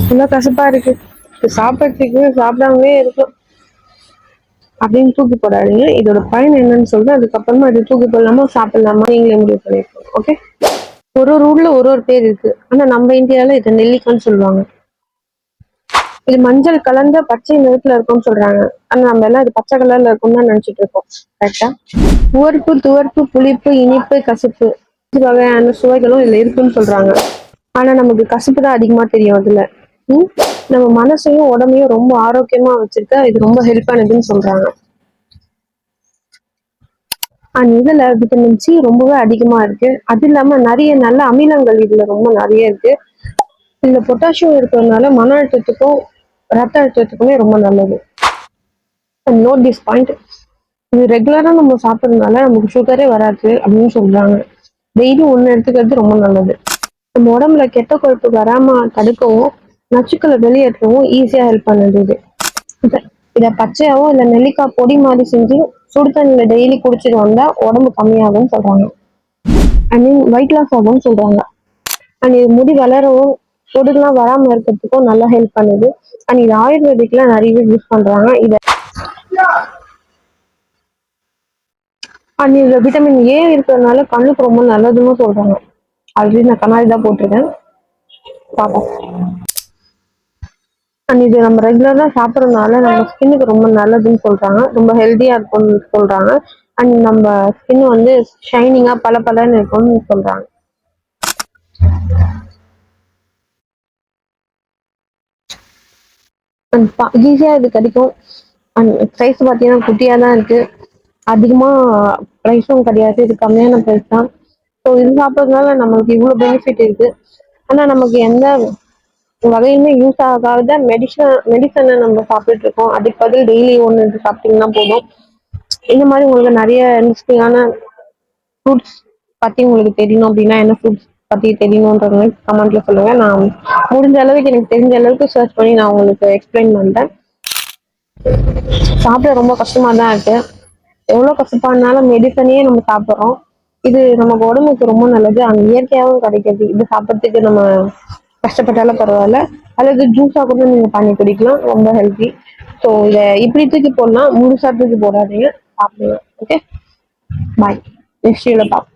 நல்லா கசப்பா இருக்கு. சாப்பிட்றதுக்கு சாப்பிடாமலே இருக்கும் அப்படின்னு தூக்கி போடாதீங்க. இதோட பயன் என்னன்னு சொல்லிட்டு அதுக்கப்புறமா அது தூக்கி போடலாமா சாப்பிடலாமா நீங்களே முடிவு பண்ணிருக்கோம். ஓகே. ஒரு ஊர்ல ஒரு பேர் இருக்கு. ஆனா நம்ம இந்தியால இதை நெல்லிக்கான்னு சொல்லுவாங்க. இது மஞ்சள் கலந்த பச்சை நிறத்துல இருக்கும்னு சொல்றாங்க. ஆனா நம்ம எல்லாம் இது பச்சை கலர்ல இருக்கும்னு தான் நினைச்சிட்டு இருக்கோம். கரெக்டா? உவர்ப்பு, துவர்ப்பு, புளிப்பு, இனிப்பு, கசப்பு வகையான சுவைகளும் இதுல இருக்குன்னு சொல்றாங்க. ஆனா நமக்கு கசப்பு தான் அதிகமா தெரியும் அதுல. ம்? நம்ம மனசையும் உடம்பையும் ரொம்ப ஆரோக்கியமா வச்சிருக்க இது ரொம்ப ஹெல்ப் பண்ணுதுன்னு சொல்றாங்க. இதுல விட்டமின் சி ரொம்பவே அதிகமா இருக்கு. அது இல்லாம நிறைய நல்ல அமிலங்கள் இதுல ரொம்ப நிறைய இருக்கு. இதுல பொட்டாசியம் இருக்கிறதுனால மன அழுத்தத்துக்கும் ரத்த அழுத்தத்துக்குமே ரொம்ப நல்லது. Note this point. இது ரெகுலரா நம்ம சாப்பிட்றதுனால நமக்கு சுகரே வராது அப்படின்னு சொல்றாங்க. டெய்லி ஒண்ணு எடுத்துக்கிறது ரொம்ப நல்லது. நம்ம உடம்புல கெட்ட கொழுப்பு வராம தடுக்கவும் நச்சுக்களை வெளியேற்றவும் ஈஸியா ஹெல்ப் பண்ணுது இது. இத பச்சையாவோ இல்ல நெல்லிக்காய் பொடி மாதிரி செஞ்சு சுடு தண்ணியில டெய்லி குடிச்சிட்டு வந்தா உடம்பு கம்மியாகும்னு சொல்றாங்க. ஐ மீன் வெயிட் லாஸ் ஆகும்னு சொல்றாங்க. அண்ட் இது முடி வளரவும் பொடுகுலாம் வராம இருக்கிறதுக்கும் நல்லா ஹெல்ப் பண்ணுது. அண்ட் இது ஆயுர்வேதிக்லாம் நிறைய யூஸ் பண்றாங்க இத. அண்ட் இதுல விட்டமின் ஏ இருக்கிறதுனால கண்ணுக்கு ரொம்ப நல்லதுன்னு சொல்றாங்க. ஆல்ரெடி நான் கண்ணாடி தான் போட்டிருக்கேன், பார்ப்போம். அண்ட் இது நம்ம ரெகுலரா சாப்பிட்றதுனால நம்ம ஸ்கின்னுக்கு ரொம்ப நல்லதுன்னு சொல்றாங்க. ரொம்ப ஹெல்தியா இருக்கும்னு சொல்றாங்க. அண்ட் நம்ம ஸ்கின் வந்து ஷைனிங்கா பளபளன்னு இருக்கும்னு சொல்றாங்க. அண்ட் ஈஸியா இது கிடைக்கும். அண்ட் சைஸ் பார்த்தீங்கன்னா குட்டியா தான் இருக்கு. அதிகமா ப்ரைஸும் கிடையாது. இது கம்மியான ப்ரைஸ் தான். ஸோ இது சாப்பிட்றதுனால நம்மளுக்கு இவ்வளோ பெனிஃபிட் இருக்கு. ஆனா நமக்கு எந்த வகையுமே யூஸ் ஆகாத மெடிசனை நம்ம சாப்பிட்டுட்டு இருக்கோம். அதுக்கு பதில் டெய்லி ஒன்று சாப்பிட்டீங்கன்னா போதும். இந்த மாதிரி உங்களுக்கு நிறைய இன்ட்ரெஸ்டிங்கான ஃப்ரூட்ஸ் பத்தி உங்களுக்கு தெரியணும் அப்படின்னா என்ன ஃப்ரூட்ஸ் பத்தி தெரியணுன்றது கமெண்ட்ல சொல்லுங்க. நான் முடிஞ்ச அளவுக்கு எனக்கு தெரிஞ்ச அளவுக்கு சர்ச் பண்ணி நான் உங்களுக்கு எக்ஸ்பிளைன் பண்றேன். சாப்பிட ரொம்ப கஷ்டமா தான் இருக்கு. எவ்வளவு கஷ்டப்பாடுனாலும் மெடிசனையே நம்ம சாப்பிட்றோம். இது நமக்கு உடம்புக்கு ரொம்ப நல்லது. அங்க இயற்கையாகவும் கிடைக்கிறது. இது சாப்பிட்றதுக்கு நம்ம கஷ்டப்பட்டாலும் பரவாயில்ல. அல்லது ஜூஸா கூட நீங்க பண்ணி குடிக்கலாம். ரொம்ப ஹெல்த்தி. ஸோ இதை இப்படி தூக்கி போடலாம், முழுசா தூக்கி போடாதீங்க, சாப்பிடுங்க. ஓகே, பாய். நெக்ஸ்ட் வீடியோல பார்ப்போம்.